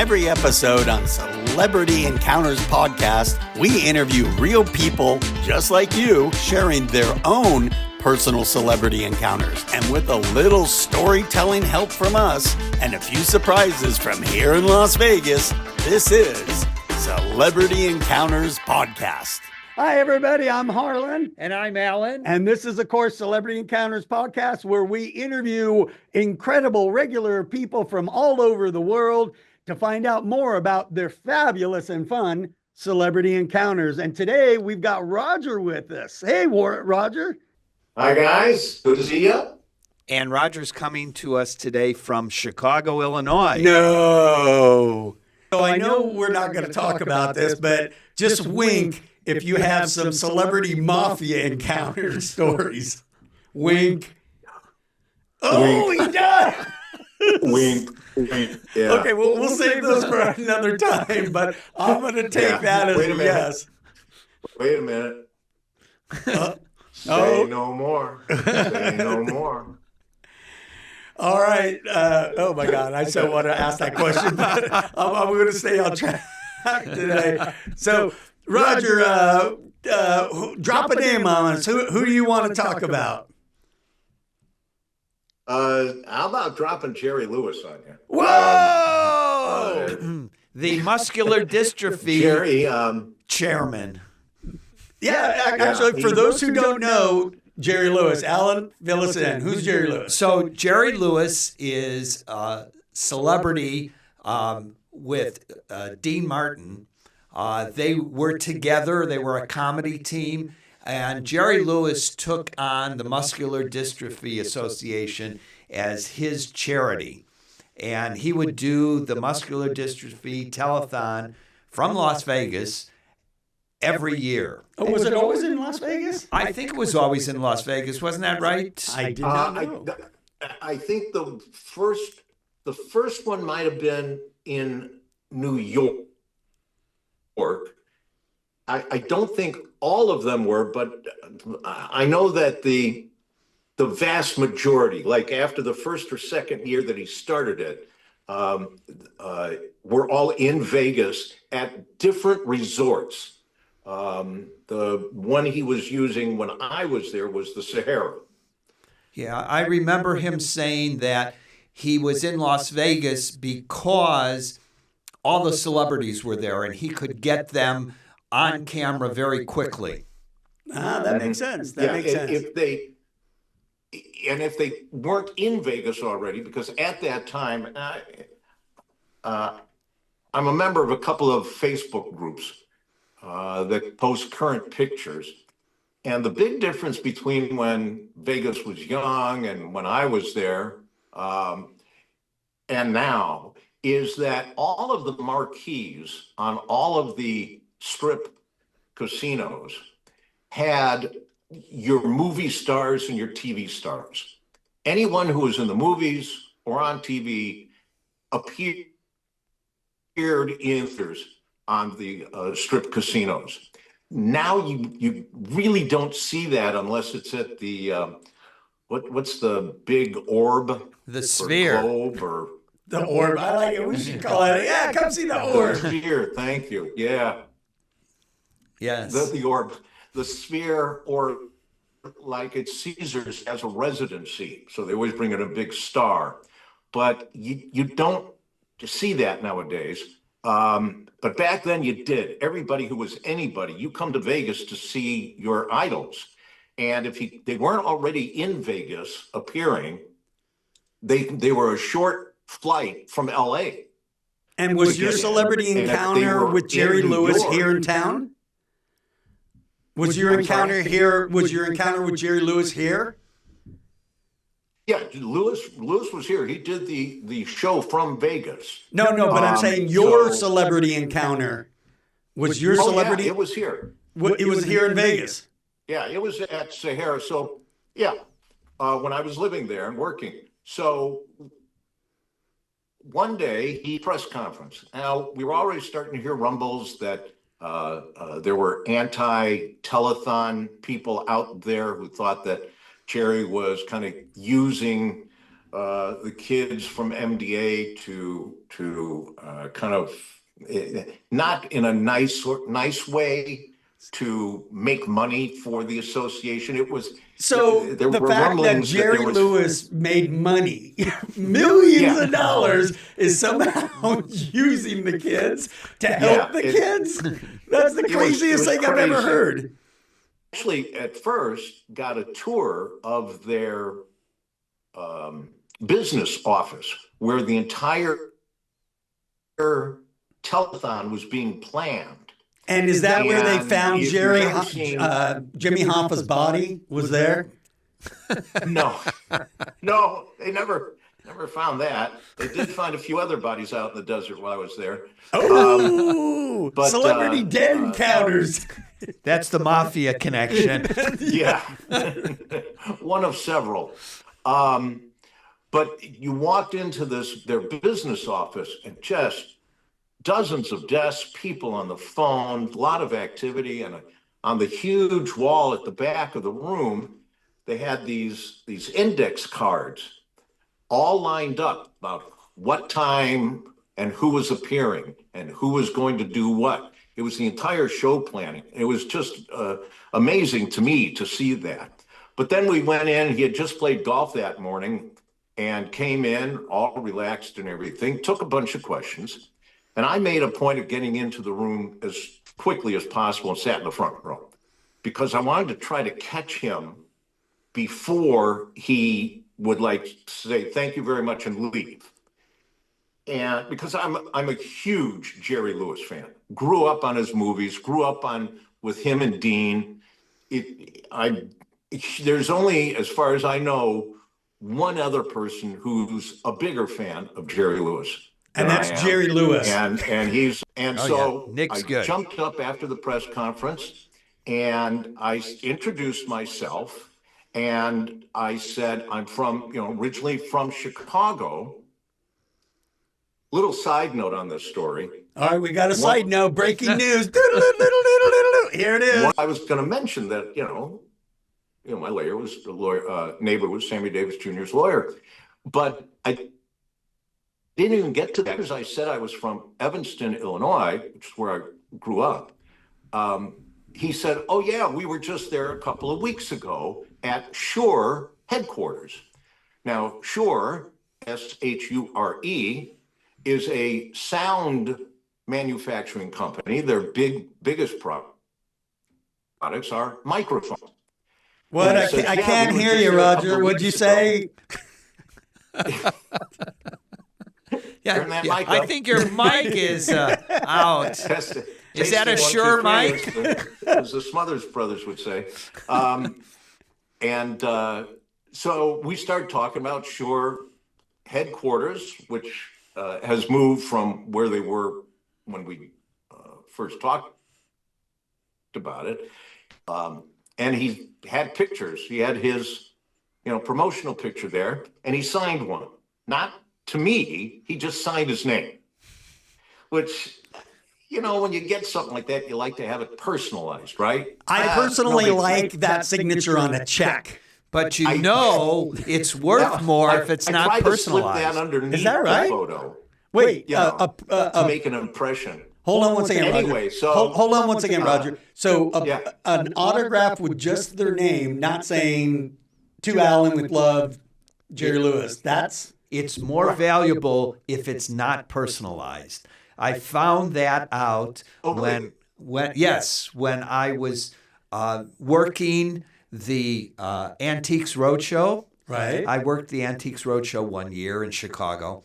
Every episode on Celebrity Encounters Podcast, we interview real people just like you sharing their own personal celebrity encounters. And with a little storytelling help from us and a few surprises from here in Las Vegas, this is Celebrity Encounters Podcast. Hi, everybody. I'm Harlan. And I'm Alan. And this is, of course, Celebrity Encounters Podcast, where we interview incredible, regular people from all over the world to find out more about their fabulous and fun celebrity encounters. And today we've got Roger with us. Hey, Roger. Hi, guys. Good to see you. And Roger's coming to us today from Chicago, Illinois. No. So I know we're not going to talk about this, but just wink if you have some celebrity mafia encounter stories. Wink. Oh, he does. Wink. Wink. Yeah. Okay, well, we'll save those for another time, but I'm going to take that as a yes. Wait a minute. Say no more. Say no more. All right. Oh, my God. I so want to ask that question, but I'm going to stay on track today. So, Roger, drop a name on us. Who do you want to talk about? How about dropping Jerry Lewis on you? Whoa! The muscular dystrophy Jerry, chairman. Yeah, actually, for those who don't know, Jerry Lewis, Alan, fill us in. Who's Jerry Lewis? So Jerry Lewis is a celebrity with Dean Martin. They were together. They were a comedy team. And Jerry Lewis took on the Muscular Dystrophy Association as his charity. And he would do the Muscular Dystrophy Telethon from Las Vegas every year. Oh, was it always in Las Vegas? I think it was always in Las Vegas. Wasn't that right? I did not know. I think the first one might have been in New York. I don't think all of them were, but I know that the vast majority, like after the first or second year that he started it, were all in Vegas at different resorts. The one he was using when I was there was the Sahara. Yeah, I remember him saying that he was in Las Vegas because all the celebrities were there and he could get them on camera very quickly. That makes sense. That makes sense. If they weren't in Vegas already, because at that time, I'm a member of a couple of Facebook groups that post current pictures. And the big difference between when Vegas was young and when I was there and now is that all of the marquees on all of the strip casinos had your movie stars and your TV stars. Anyone who was in the movies or on TV appeared in theaters on the strip casinos. Now you really don't see that unless it's at the what's the big orb? The Sphere. Globe or the orb. I like it. We should call it. Yeah, come see the orb. The Sphere. Thank you. Yeah. Yes. The orb. The Sphere, or like it's Caesar's as a residency. So they always bring in a big star. But you don't see that nowadays. But back then you did. Everybody who was anybody, you come to Vegas to see your idols. And if they weren't already in Vegas appearing, they were a short flight from LA. And was your celebrity encounter with Jerry Lewis here in town? Was your encounter here? Was your encounter with Jerry Lewis here? Yeah, Lewis was here. He did the show from Vegas. No, but I'm saying your celebrity encounter was your celebrity. Yeah, it was here. It was here in Vegas. Yeah, it was at Sahara. So yeah, when I was living there and working. So one day he press conference. Now we were already starting to hear rumbles that there were anti-telethon people out there who thought that Jerry was kind of using the kids from MDA to kind of not in a nice way to make money for the association. It was so there the were fact that rumblings Jerry there was, Lewis made money, millions Yeah. of dollars, is somehow using the kids to help the kids. That's the was craziest thing I've ever crazy. heard. Actually at first got a tour of their business office where the entire telethon was being planned. And is that where they And found if Jimmy you've ever seen- Hoffa's body? Was there? No, they never found that. They did find a few other bodies out in the desert while I was there. Oh, but, Celebrity Dead Encounters. That's the mafia connection. Yeah, one of several. But you walked into their business office and just dozens of desks, people on the phone, a lot of activity, and on the huge wall at the back of the room, they had these index cards all lined up about what time and who was appearing and who was going to do what. It was the entire show planning. It was just amazing to me to see that. But then we went in, he had just played golf that morning and came in all relaxed and everything, took a bunch of questions. And I made a point of getting into the room as quickly as possible and sat in the front row because I wanted to try to catch him before he would say, thank you very much and leave. And because I'm a huge Jerry Lewis fan, grew up on his movies, grew up with him and Dean. There's only, as far as I know, one other person who's a bigger fan of Jerry Lewis. And that's Jerry Lewis. And so Nick's I good. jumped up after the press conference and I introduced myself and I said, I'm from, originally from Chicago. Little side note on this story. All right, we got a side note. Breaking news. Here it is. I was going to mention that, my neighbor was Sammy Davis Jr.'s lawyer, but I didn't even get to that because I said I was from Evanston, Illinois, which is where I grew up. He said, oh yeah, we were just there a couple of weeks ago at Shure headquarters. Now, Shure, Shure, is a sound manufacturing company. Their biggest products are microphones. What? I can't hear you, Roger. What'd you say? Turn that mic I up. think your mic is out. Is that a Shure mic? As the Smothers Brothers would say. So we started talking about Shure headquarters, which has moved from where they were when we first talked about it. And he had pictures. He had his, promotional picture there, and he signed one. Not to me, he just signed his name, which, when you get something like that, you like to have it personalized, right? I personally like that signature on a check. But it's worth more if it's not I tried personalized. to slip that underneath Is that right? the photo. Wait, To make an impression. hold on one second, Anyway, Roger. so- hold on one second, Roger. So Yeah. an autograph with just their name, not saying to Alan with love, Jerry Lewis. It's more valuable if it's not personalized. I found that out when I was working the Antiques Roadshow. Right. I worked the Antiques Roadshow 1 year in Chicago.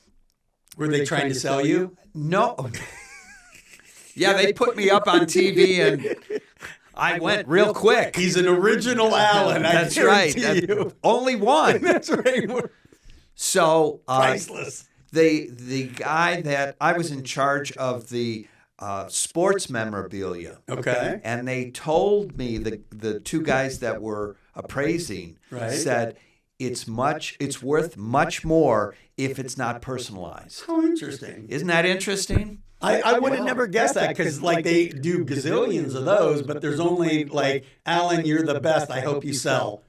Were they trying to sell you? No. Yeah, they put me up on TV and I went real quick. He's an original Alan. That's I right. guarantee you. Only one. That's right. So Priceless. the guy that I was in charge of the sports memorabilia. Okay. And they told me, the two guys that were appraising said it's worth much more if it's not personalized. How interesting. Isn't that interesting? I would have never guessed that because they do gazillions of those, but there's only Alan, you're the best. I hope you sell.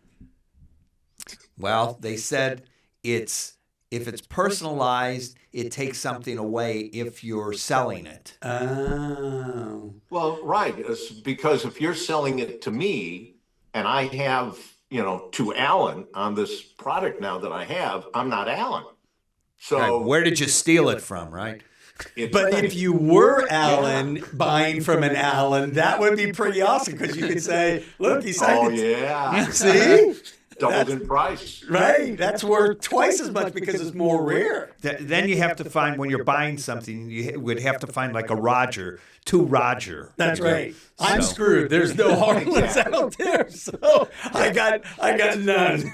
Well, they said it's If it's personalized, it takes something away if you're selling it. Oh. Well, right. It's because if you're selling it to me and I have, to Alan on this product now that I have, I'm not Alan. So Right. Where did you steal it from, right? But if you were Alan buying from an Alan, that would be pretty awesome because you could say, look, he signed it. yeah. See? Doubled in price. Right. That's worth twice as much because it's more rare. Then you have to find, when you're buying something, you would have to find like a Roger, two Roger. That's right. I'm screwed. There's no Harlans out there. So I got none.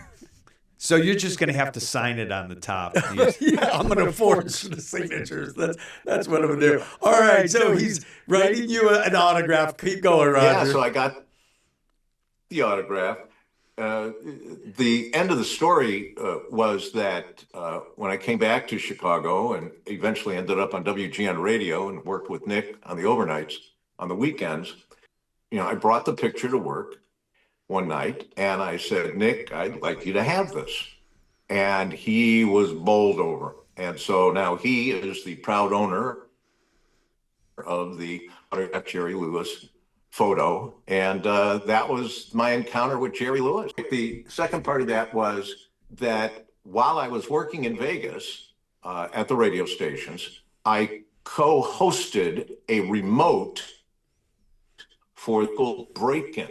So you're just going to have to sign it on the top. Yeah, I'm going to forge the signatures. That's what I'm going to do. All right, so he's writing you an autograph. Keep going, Roger. Yeah, so I got the autograph. The end of the story was that when I came back to Chicago and eventually ended up on WGN Radio and worked with Nick on the overnights on the weekends, I brought the picture to work one night and I said, Nick, I'd like you to have this. And he was bowled over. And so now he is the proud owner of the autographed Jerry Lewis photo. And that was my encounter with Jerry Lewis. The second part of that was that while I was working in Vegas at the radio stations, I co-hosted a remote for the break-in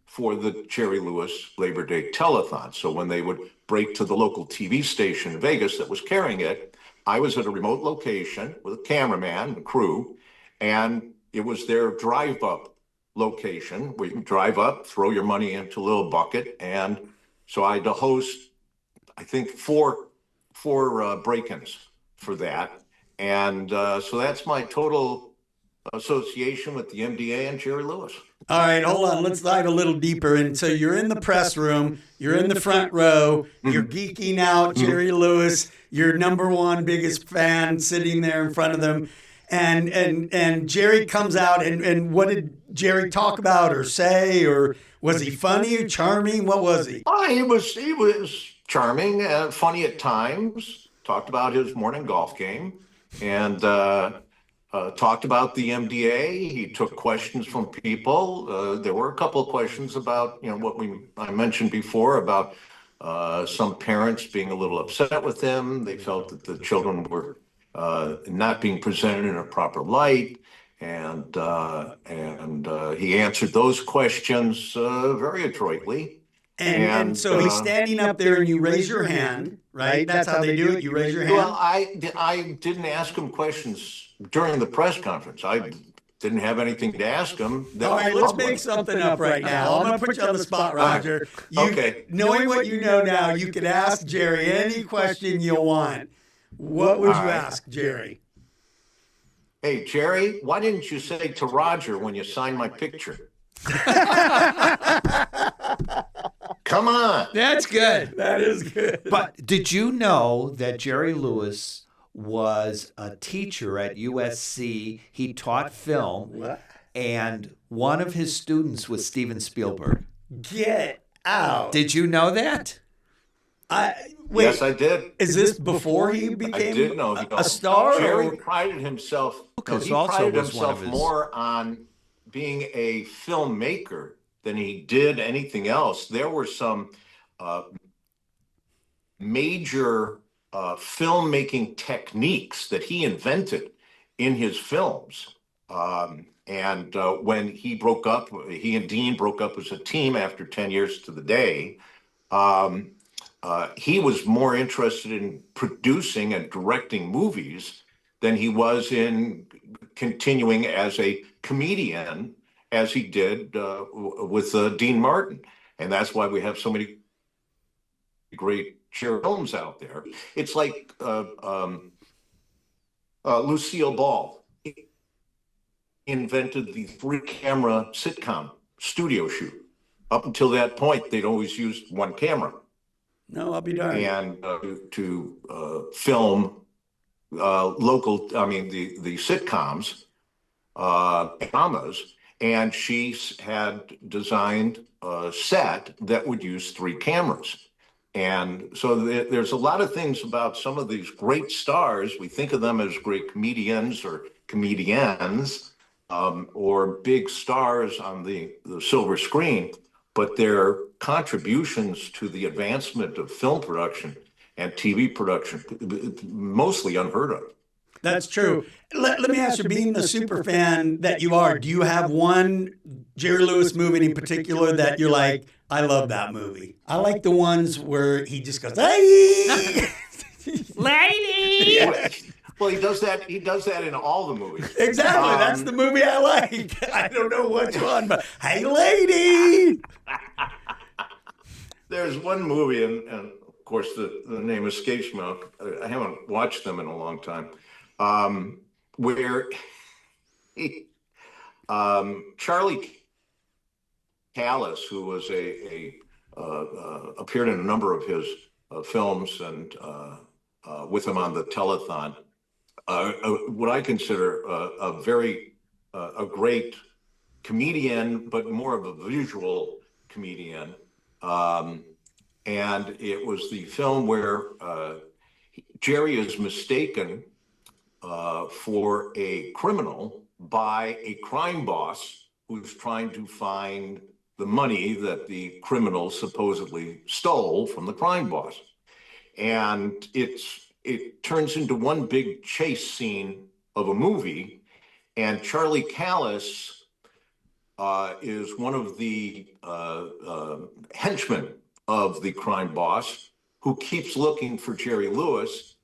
for the Jerry Lewis Labor Day telethon. So when they would break to the local TV station in Vegas that was carrying it, I was at a remote location with a cameraman and crew, and it was their drive-up location where you can drive up, throw your money into a little bucket. And so I had to host, I think, four break-ins for that. And so that's my total association with the MDA and Jerry Lewis. All right, hold on. Let's dive a little deeper. And so you're in the press room. You're in the front row. You're geeking out Jerry Lewis. Your number one biggest fan sitting there in front of them. And Jerry comes out. And what did Jerry talk about or say? Or was he funny, charming? What was he? He was charming, funny at times. Talked about his morning golf game. And talked about the MDA. He took questions from people. There were a couple of questions about, what I mentioned before about some parents being a little upset with him. They felt that the children were not being presented in a proper light. And he answered those questions very adroitly. And so he's standing up there and you raise your hand, right? That's how they do it. You raise your hand. Well, I didn't ask him questions during the press conference. I didn't have anything to ask him. All right, let's make something up right now. I'm going to put you on the spot, Roger. Okay. Knowing what you know now, you could ask Jerry any question you want. What would you ask Jerry? Hey, Jerry, why didn't you say to Roger when you signed my picture? Come on. That's good. That is good. But did you know that Jerry Lewis was a teacher at USC? He taught film. What? And one of his students was Steven Spielberg. Get out. Did you know that? Wait, yes, I did. Is this before he became I did know a star? Jerry prided himself. Lucas He also prided was one of himself his- more on being a filmmaker than he did anything else. There were some major filmmaking techniques that he invented in his films. And when he broke up, he and Dean broke up as a team after 10 years to the day. He was more interested in producing and directing movies than he was in continuing as a comedian, as he did with Dean Martin. And that's why we have so many great films out there. It's like Lucille Ball invented the 3-camera sitcom studio shoot. Up until that point, they'd always used one camera. No, I'll be darned. And to film the sitcoms, dramas, and she had designed a set that would use 3 cameras. And so there's a lot of things about some of these great stars. We think of them as great comedians or comedians, or big stars on the silver screen, but their contributions to the advancement of film production and TV production, mostly unheard of. That's true. Let me ask you, being the super fan that you are, do you have one Jerry Lewis movie in particular that you're like, I love that movie? I like the ones where he just goes, hey, lady. Yeah. Well, he does that. He does that in all the movies. Exactly. That's the movie I like. I don't know which one, but hey, lady. There's one movie, and of course the name escapes me. I haven't watched them in a long time. Where Charlie Callis, who was appeared in a number of his films and with him on the telethon, what I consider a great comedian, but more of a visual comedian. And it was the film where Jerry is mistaken for a criminal by a crime boss who's trying to find the money that the criminal supposedly stole from the crime boss. And it turns into one big chase scene of a movie, and Charlie Callis is one of the henchmen of the crime boss who keeps looking for Jerry Lewis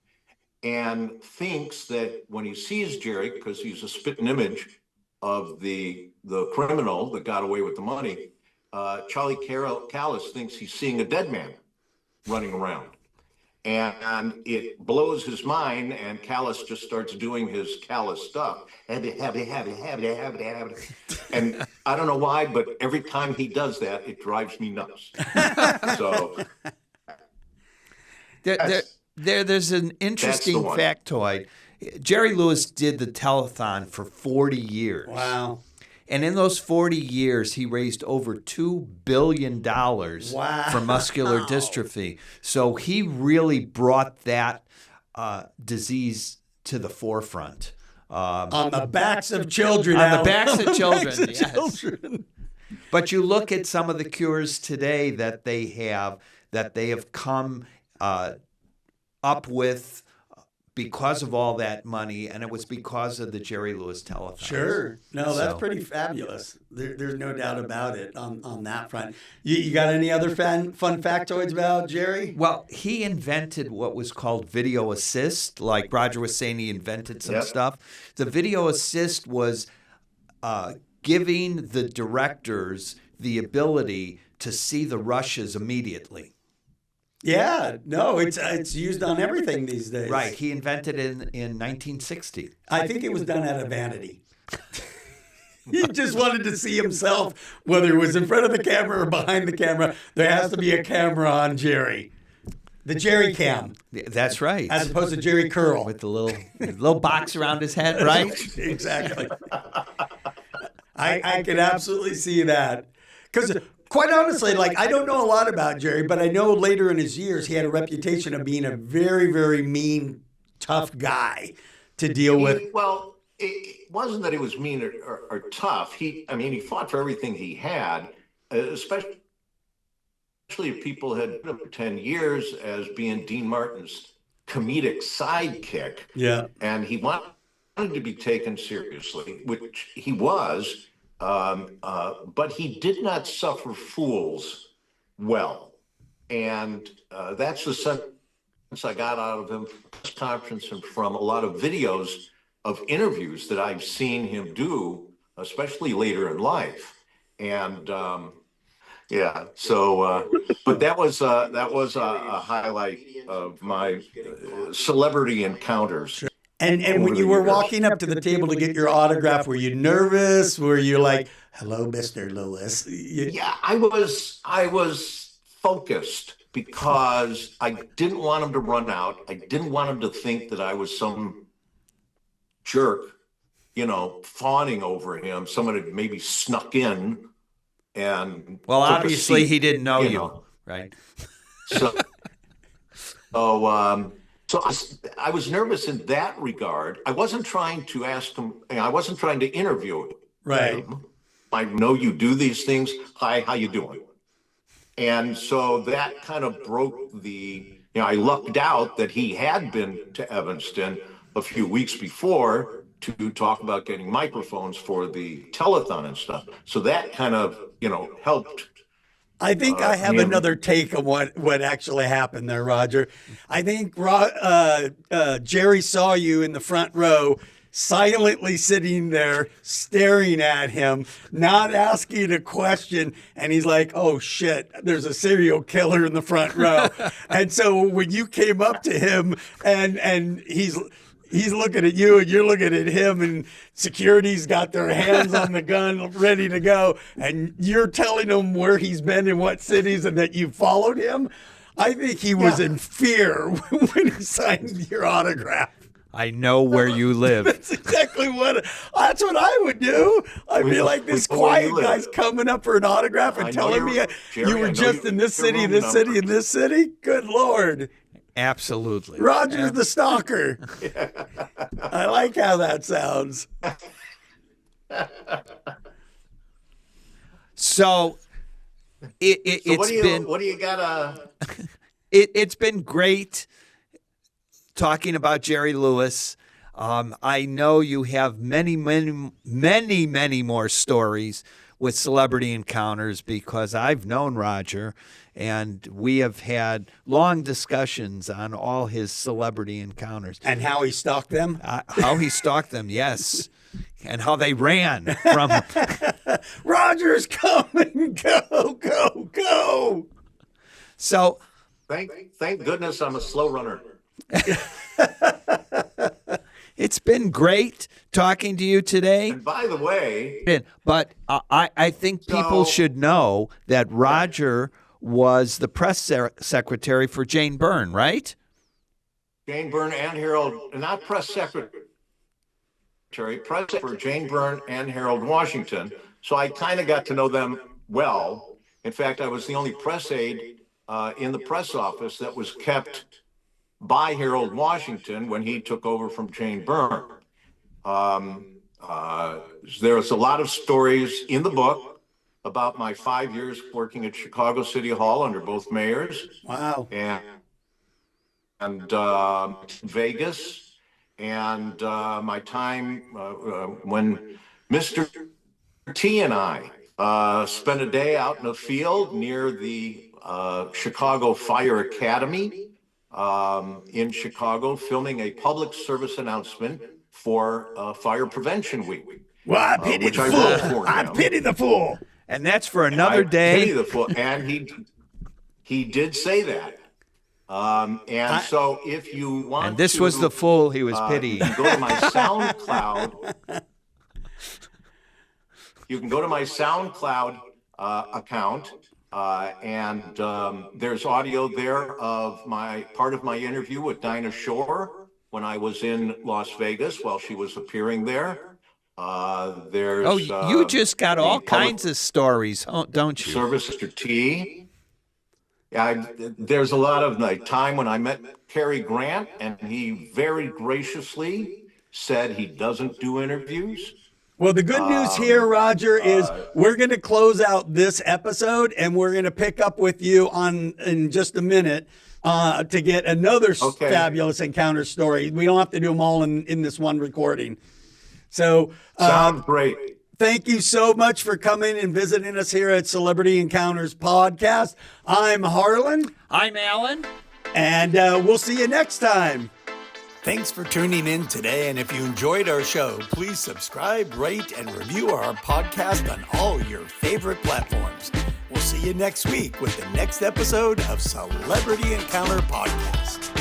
and thinks that when he sees Jerry, because he's a spitting image of the criminal that got away with the money, Charlie Callis thinks he's seeing a dead man running around. And it blows his mind, and Callis just starts doing his Callis stuff. And I don't know why, but every time he does that, it drives me nuts. So there's an interesting factoid. Jerry Lewis did the telethon for 40 years. Wow. And in those 40 years, he raised over $2 billion for muscular dystrophy. So he really brought that disease to the forefront. On the backs of children. On the backs of children, yes. Children. But you look at some of the cures today that they have come up with because of all that money, and it was because of the Jerry Lewis telethon. Sure. No, that's pretty fabulous. There's no doubt about it on that front. You got any other fun factoids about Jerry? Well, he invented what was called video assist. Like Roger was saying, he invented some stuff. The video assist was giving the directors the ability to see the rushes immediately. Yeah, no, it's used on everything these days. Right. He invented it in 1960. I think it was done out of vanity. He just wanted to see himself, whether it was in front of the camera or behind the camera. There has to be a camera on Jerry. The Jerry cam. That's right. As opposed to Jerry curl. With the little box around his head, right? Exactly. I can absolutely see that. Because quite honestly, like, I don't know a lot about Jerry, but I know later in his years he had a reputation of being a very, very mean, tough guy to deal with. Well, it wasn't that he was mean or tough. He fought for everything he had, especially if people had been for 10 years as being Dean Martin's comedic sidekick. Yeah. And he wanted to be taken seriously, which he was. But he did not suffer fools well. And that's the sense I got out of him from press conference and from a lot of videos of interviews that I've seen him do, especially later in life. And but that was a highlight of my celebrity encounters. And when you were walking up to the table to get your autograph, were you nervous? Were you like, hello, Mr. Lewis? Yeah, I was focused because I didn't want him to run out. I didn't want him to think that I was some jerk, fawning over him. Someone had maybe snuck in and obviously he didn't know you, right? So I was nervous in that regard. I wasn't trying to ask him. I wasn't trying to interview him. Right. I know you do these things. Hi, how you doing? And so that kind of broke the. I lucked out that he had been to Evanston a few weeks before to talk about getting microphones for the telethon and stuff. So that kind of helped. I think I have another take on what actually happened there, Roger. I think Jerry saw you in the front row, silently sitting there, staring at him, not asking a question. And he's like, oh, shit, there's a serial killer in the front row. And so when you came up to him and he's looking at you and you're looking at him, and security's got their hands on the gun ready to go, and you're telling him where he's been in what cities and that you followed him. I think he was in fear when he signed your autograph. I know where you live. That's exactly that's what I would do. I'd be like, this quiet guy's coming up for an autograph and telling me you were just in this city, and this city, and this city. Good Lord. Absolutely. Roger's the stalker. I like how that sounds. So what do you got? It's been great talking about Jerry Lewis. I know you have many more stories with Celebrity Encounters, because I've known Roger and we have had long discussions on all his celebrity encounters. And how he stalked them? Yes. And how they ran from Roger's coming, go. So thank goodness I'm a slow runner. It's been great talking to you today. And by the way, but I think people should know that Roger was the press secretary for Jane Byrne, right? Jane Byrne and Harold, not press secretary, press for Jane Byrne and Harold Washington. So I kind of got to know them well. In fact, I was the only press aide in the press office that was kept by Harold Washington when he took over from Jane Byrne. There's a lot of stories in the book about my 5 years working at Chicago City Hall under both mayors. Wow. And Vegas, and my time when Mr. T and I spent a day out in a field near the Chicago Fire Academy in Chicago, filming a public service announcement for Fire Prevention Week. Well, I pity the fool. I pity the fool. And that's for another day. Pity the fool. And he did say that. So if you want and this was the fool he was pitying. You can go to my SoundCloud. You can go to my SoundCloud account, and there's audio there of part of my interview with Dinah Shore when I was in Las Vegas while she was appearing there. You just got all kinds of stories, don't you? Service Mr. T. There's a lot of time when I met Cary Grant, and he very graciously said he doesn't do interviews. Well, the good news here, Roger, is we're going to close out this episode, and we're going to pick up with you in just a minute to get another fabulous encounter story. We don't have to do them all in this one recording. So, sounds great. Thank you so much for coming and visiting us here at Celebrity Encounters Podcast. I'm Harlan. I'm Alan. And we'll see you next time. Thanks for tuning in today. And if you enjoyed our show, please subscribe, rate, and review our podcast on all your favorite platforms. We'll see you next week with the next episode of Celebrity Encounter Podcast.